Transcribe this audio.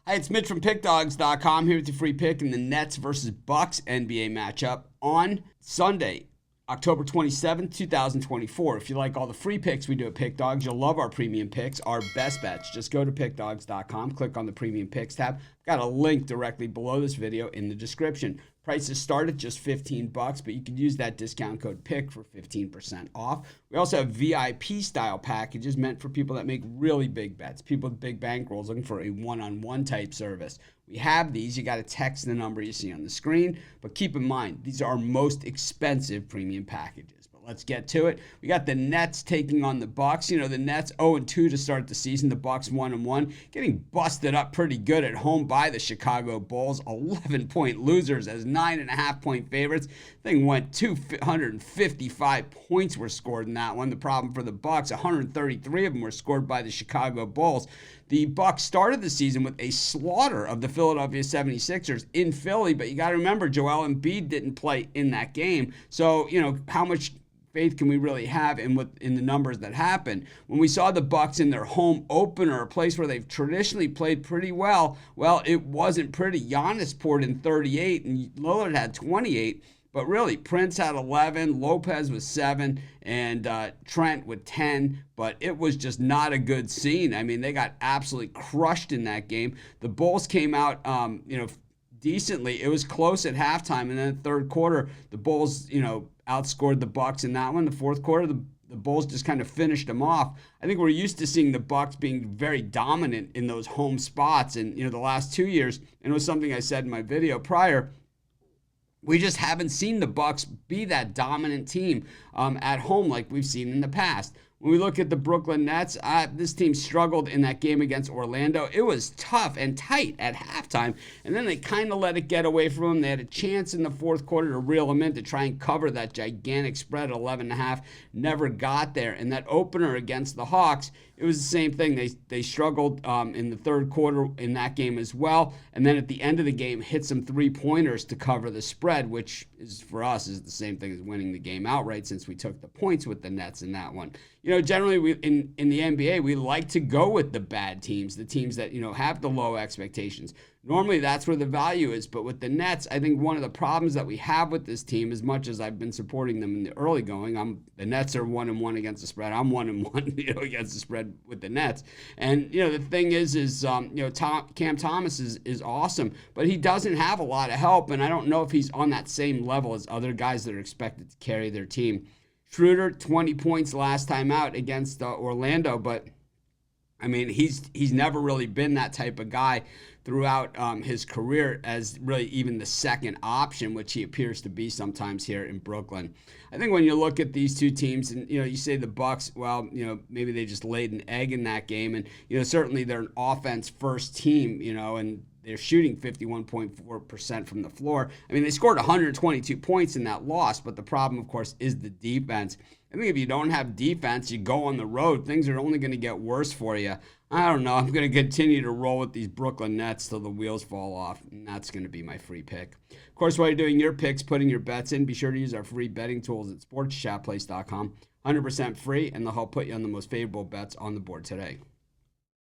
Hi, it's Mitch from Pickdawgz.com here with your free pick in the Nets versus Bucks NBA matchup on Sunday, October 27th, 2024. If you like all the free picks we do at Pick Dawgz, you'll love our premium picks, our best bets. Just go to Pickdawgz.com, click on the premium picks tab. Got a link directly below this video in the description. Prices start at just $15, but you can use that discount code PICK for 15% off. We also have VIP style packages meant for people that make really big bets, people with big bankrolls looking for a one-on-one type service. We have these. You got to text the number you see on the screen, but keep in mind, these are our most expensive premium packages. Let's get to it. We got the Nets taking on the Bucks. You know, the Nets 0-2 to start the season. The Bucks 1-1, getting busted up pretty good at home by the Chicago Bulls. 11-point losers as 9.5-point favorites. Thing went 255 points were scored in that one. The problem for the Bucks, 133 of them were scored by the Chicago Bulls. The Bucks started the season with a slaughter of the Philadelphia 76ers in Philly, but you got to remember Joel Embiid didn't play in that game. So, you know, how much faith can we really have in the numbers that happen? When we saw the Bucks in their home opener, a place where they've traditionally played pretty well, it wasn't pretty. Giannis poured in 38 and Lillard had 28. But really, Prince had 11, Lopez was 7, and Trent with 10. But it was just not a good scene. I mean, they got absolutely crushed in that game. The Bulls came out, decently. It was close at halftime, and then the third quarter, the Bulls, outscored the Bucks in that one. The fourth quarter, the Bulls just kind of finished them off. I think we're used to seeing the Bucks being very dominant in those home spots, and the last 2 years, and it was something I said in my video prior. We just haven't seen the Bucks be that dominant team at home like we've seen in the past. When we look at the Brooklyn Nets, this team struggled in that game against Orlando. It was tough and tight at halftime, and then they kind of let it get away from them. They had a chance in the fourth quarter to reel them in to try and cover that gigantic spread at 11.5. Never got there. And that opener against the Hawks, it was the same thing. They struggled in the third quarter in that game as well, and then at the end of the game hit some three-pointers to cover the spread, which is for us is the same thing as winning the game outright since we took the points with the Nets in that one. Generally we in the NBA, we like to go with the bad teams, the teams that, have the low expectations. Normally that's where the value is, but with the Nets, I think one of the problems that we have with this team, as much as I've been supporting them in the early going, the Nets are 1-1 against the spread. I'm 1-1, against the spread with the Nets. And the thing is Cam Thomas is awesome, but he doesn't have a lot of help, and I don't know if he's on that same level as other guys that are expected to carry their team. Schroeder, 20 points last time out against Orlando, but I mean, he's never really been that type of guy throughout his career as really even the second option, which he appears to be sometimes here in Brooklyn. I think when you look at these two teams and, you say the Bucks, maybe they just laid an egg in that game. And, certainly they're an offense first team, and they're shooting 51.4% from the floor. I mean, they scored 122 points in that loss, but the problem, of course, is the defense. I think if you don't have defense, you go on the road, things are only going to get worse for you. I don't know. I'm going to continue to roll with these Brooklyn Nets till the wheels fall off, and that's going to be my free pick. Of course, while you're doing your picks, putting your bets in, be sure to use our free betting tools at sportschatplace.com. 100% free, and they'll help put you on the most favorable bets on the board today.